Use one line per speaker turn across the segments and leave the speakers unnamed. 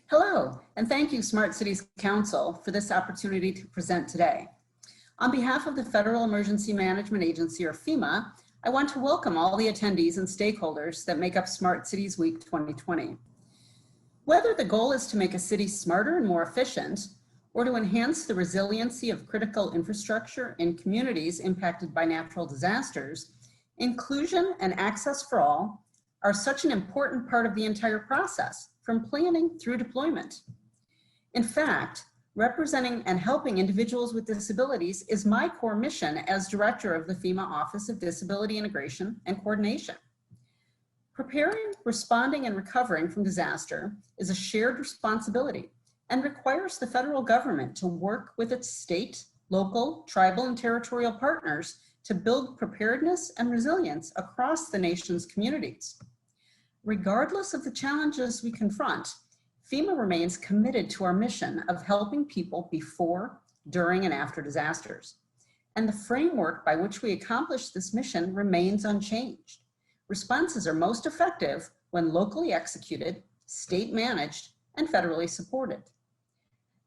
Hello, and thank you, Smart Cities Council, for this opportunity to present today. On behalf of the Federal Emergency Management Agency, or FEMA, I want to welcome all the attendees and stakeholders that make up Smart Cities Week 2020. Whether the goal is to make a city smarter and more efficient, or to enhance the resiliency of critical infrastructure in communities impacted by natural disasters, inclusion and access for all are such an important part of the entire process, from planning through deployment. In fact, representing and helping individuals with disabilities is my core mission as director of the FEMA Office of Disability Integration and Coordination. Preparing, responding, and recovering from disaster is a shared responsibility and requires the federal government to work with its state, local, tribal, and territorial partners to build preparedness and resilience across the nation's communities. Regardless of the challenges we confront, FEMA remains committed to our mission of helping people before, during, and after disasters. And the framework by which we accomplish this mission remains unchanged. Responses are most effective when locally executed, state managed, and federally supported.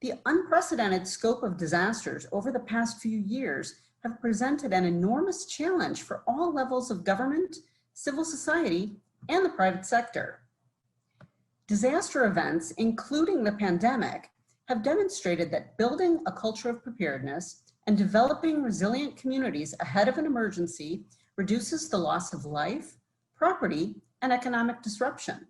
The unprecedented scope of disasters over the past few years have presented an enormous challenge for all levels of government, civil society, and the private sector. Disaster events, including the pandemic, have demonstrated that building a culture of preparedness and developing resilient communities ahead of an emergency reduces the loss of life, property, and economic disruption.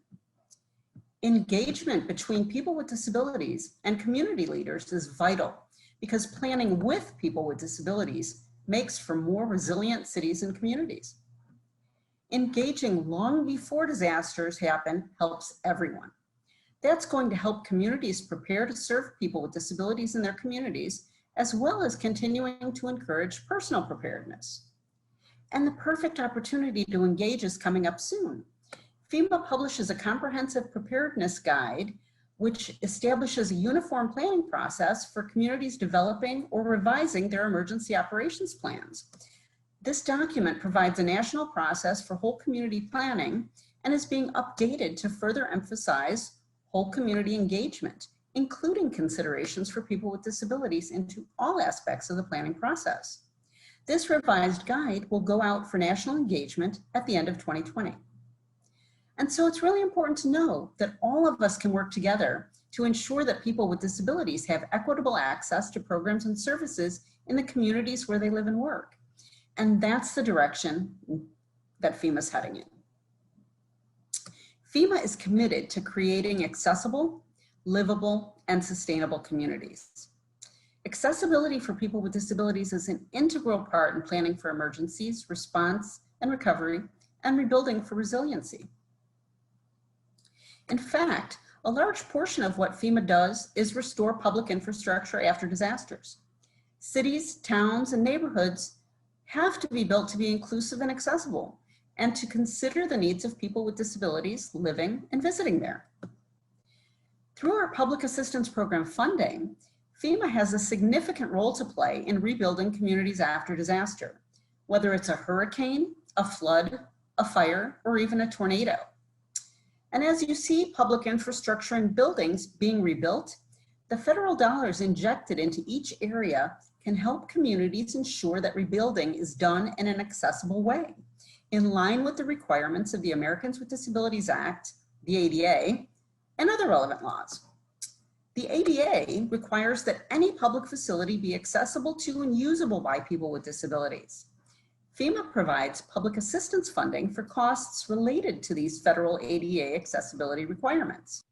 Engagement between people with disabilities and community leaders is vital because planning with people with disabilities makes for more resilient cities and communities. Engaging long before disasters happen helps everyone. That's going to help communities prepare to serve people with disabilities in their communities, as well as continuing to encourage personal preparedness. And the perfect opportunity to engage is coming up soon. FEMA publishes a comprehensive preparedness guide, which establishes a uniform planning process for communities developing or revising their emergency operations plans. This document provides a national process for whole community planning and is being updated to further emphasize whole community engagement, including considerations for people with disabilities into all aspects of the planning process. This revised guide will go out for national engagement at the end of 2020. And so it's really important to know that all of us can work together to ensure that people with disabilities have equitable access to programs and services in the communities where they live and work. And that's the direction that FEMA is heading in. FEMA is committed to creating accessible, livable, and sustainable communities. Accessibility for people with disabilities is an integral part in planning for emergencies, response and recovery, and rebuilding for resiliency. In fact, a large portion of what FEMA does is restore public infrastructure after disasters. Cities, towns, and neighborhoods have to be built to be inclusive and accessible, and to consider the needs of people with disabilities living and visiting there. Through our public assistance program funding, FEMA has a significant role to play in rebuilding communities after disaster, whether it's a hurricane, a flood, a fire, or even a tornado. And as you see public infrastructure and buildings being rebuilt, the federal dollars injected into each area can help communities ensure that rebuilding is done in an accessible way, in line with the requirements of the Americans with Disabilities Act, the ADA, and other relevant laws. The ADA requires that any public facility be accessible to and usable by people with disabilities. FEMA provides public assistance funding for costs related to these federal ADA accessibility requirements.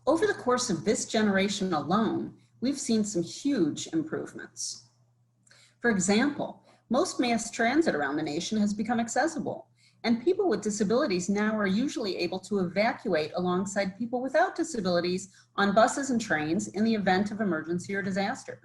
Over the course of this generation alone, we've seen some huge improvements. For example, most mass transit around the nation has become accessible, and people with disabilities now are usually able to evacuate alongside people without disabilities on buses and trains in the event of emergency or disaster.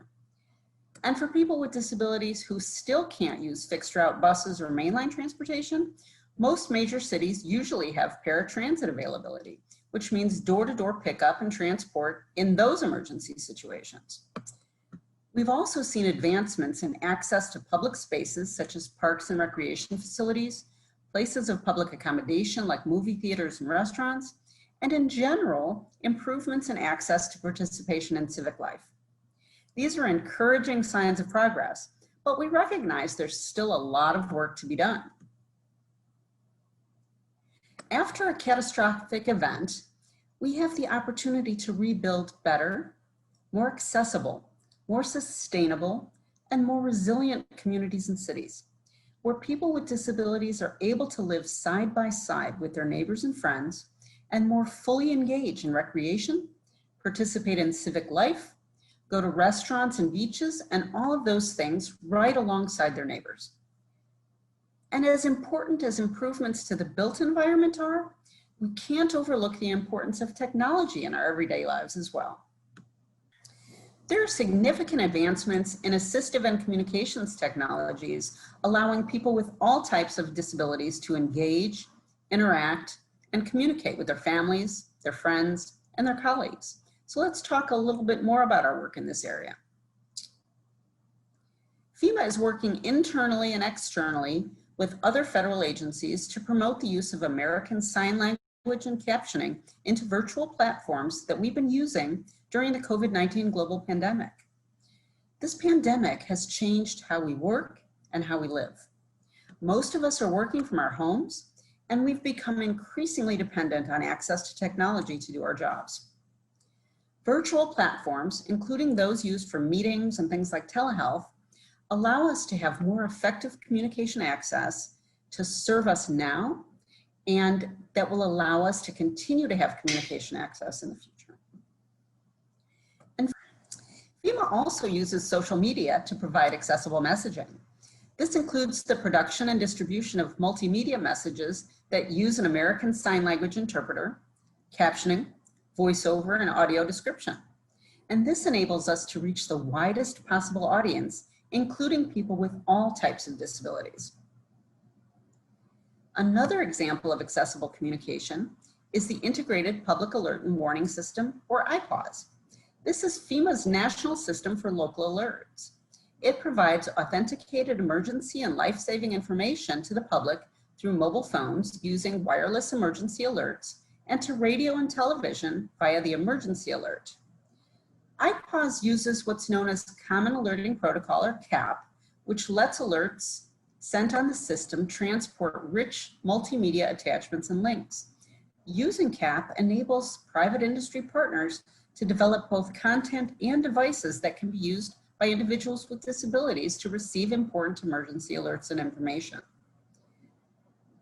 And for people with disabilities who still can't use fixed route buses or mainline transportation, most major cities usually have paratransit availability, which means door-to-door pickup and transport in those emergency situations. We've also seen advancements in access to public spaces such as parks and recreation facilities, places of public accommodation like movie theaters and restaurants, and in general, improvements in access to participation in civic life. These are encouraging signs of progress, but we recognize there's still a lot of work to be done. After a catastrophic event, we have the opportunity to rebuild better, more accessible, more sustainable, and more resilient communities and cities, where people with disabilities are able to live side by side with their neighbors and friends and more fully engage in recreation, participate in civic life, go to restaurants and beaches, and all of those things right alongside their neighbors. And as important as improvements to the built environment are, we can't overlook the importance of technology in our everyday lives as well. There are significant advancements in assistive and communications technologies, allowing people with all types of disabilities to engage, interact, and communicate with their families, their friends, and their colleagues. So let's talk a little bit more about our work in this area. FEMA is working internally and externally with other federal agencies to promote the use of American Sign Language and captioning into virtual platforms that we've been using during the COVID-19 global pandemic. This pandemic has changed how we work and how we live. Most of us are working from our homes, and we've become increasingly dependent on access to technology to do our jobs. Virtual platforms, including those used for meetings and things like telehealth, allow us to have more effective communication access to serve us now, and that will allow us to continue to have communication access in the future. And FEMA also uses social media to provide accessible messaging. This includes the production and distribution of multimedia messages that use an American Sign Language interpreter, captioning, voiceover, and audio description. And this enables us to reach the widest possible audience, including people with all types of disabilities. Another example of accessible communication is the Integrated Public Alert and Warning System, or IPAWS. This is FEMA's national system for local alerts. It provides authenticated emergency and life-saving information to the public through mobile phones using wireless emergency alerts, and to radio and television via the emergency alert. IPAWS uses what's known as Common Alerting Protocol, or CAP, which lets alerts sent on the system transport rich multimedia attachments and links. Using CAP enables private industry partners to develop both content and devices that can be used by individuals with disabilities to receive important emergency alerts and information.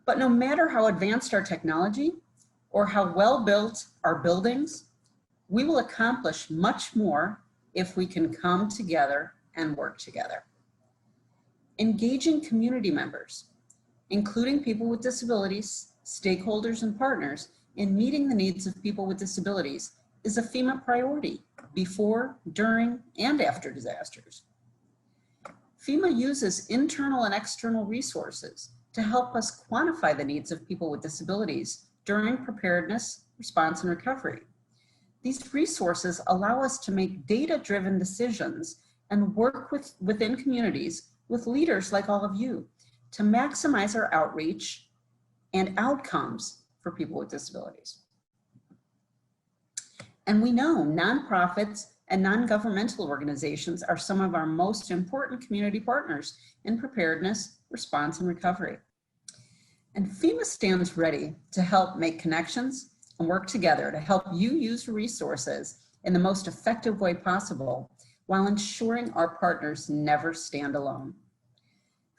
But no matter how advanced our technology or how well built our buildings, we will accomplish much more if we can come together and work together. Engaging community members, including people with disabilities, stakeholders, and partners in meeting the needs of people with disabilities is a FEMA priority before, during, and after disasters. FEMA uses internal and external resources to help us quantify the needs of people with disabilities during preparedness, response, and recovery. These resources allow us to make data-driven decisions and work within communities with leaders like all of you to maximize our outreach and outcomes for people with disabilities. And we know nonprofits and non-governmental organizations are some of our most important community partners in preparedness, response, and recovery. And FEMA stands ready to help make connections and work together to help you use resources in the most effective way possible while ensuring our partners never stand alone.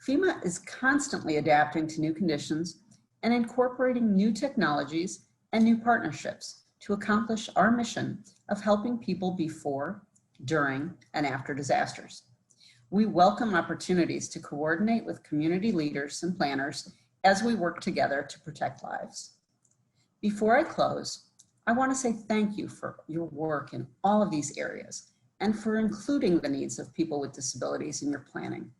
FEMA is constantly adapting to new conditions and incorporating new technologies and new partnerships to accomplish our mission of helping people before, during, and after disasters. We welcome opportunities to coordinate with community leaders and planners as we work together to protect lives. Before I close, I want to say thank you for your work in all of these areas and for including the needs of people with disabilities in your planning.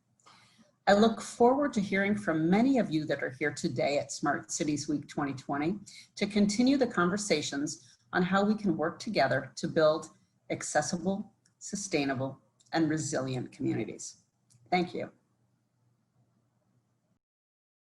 I look forward to hearing from many of you that are here today at Smart Cities Week 2020 to continue the conversations on how we can work together to build accessible, sustainable, and resilient communities. Thank you.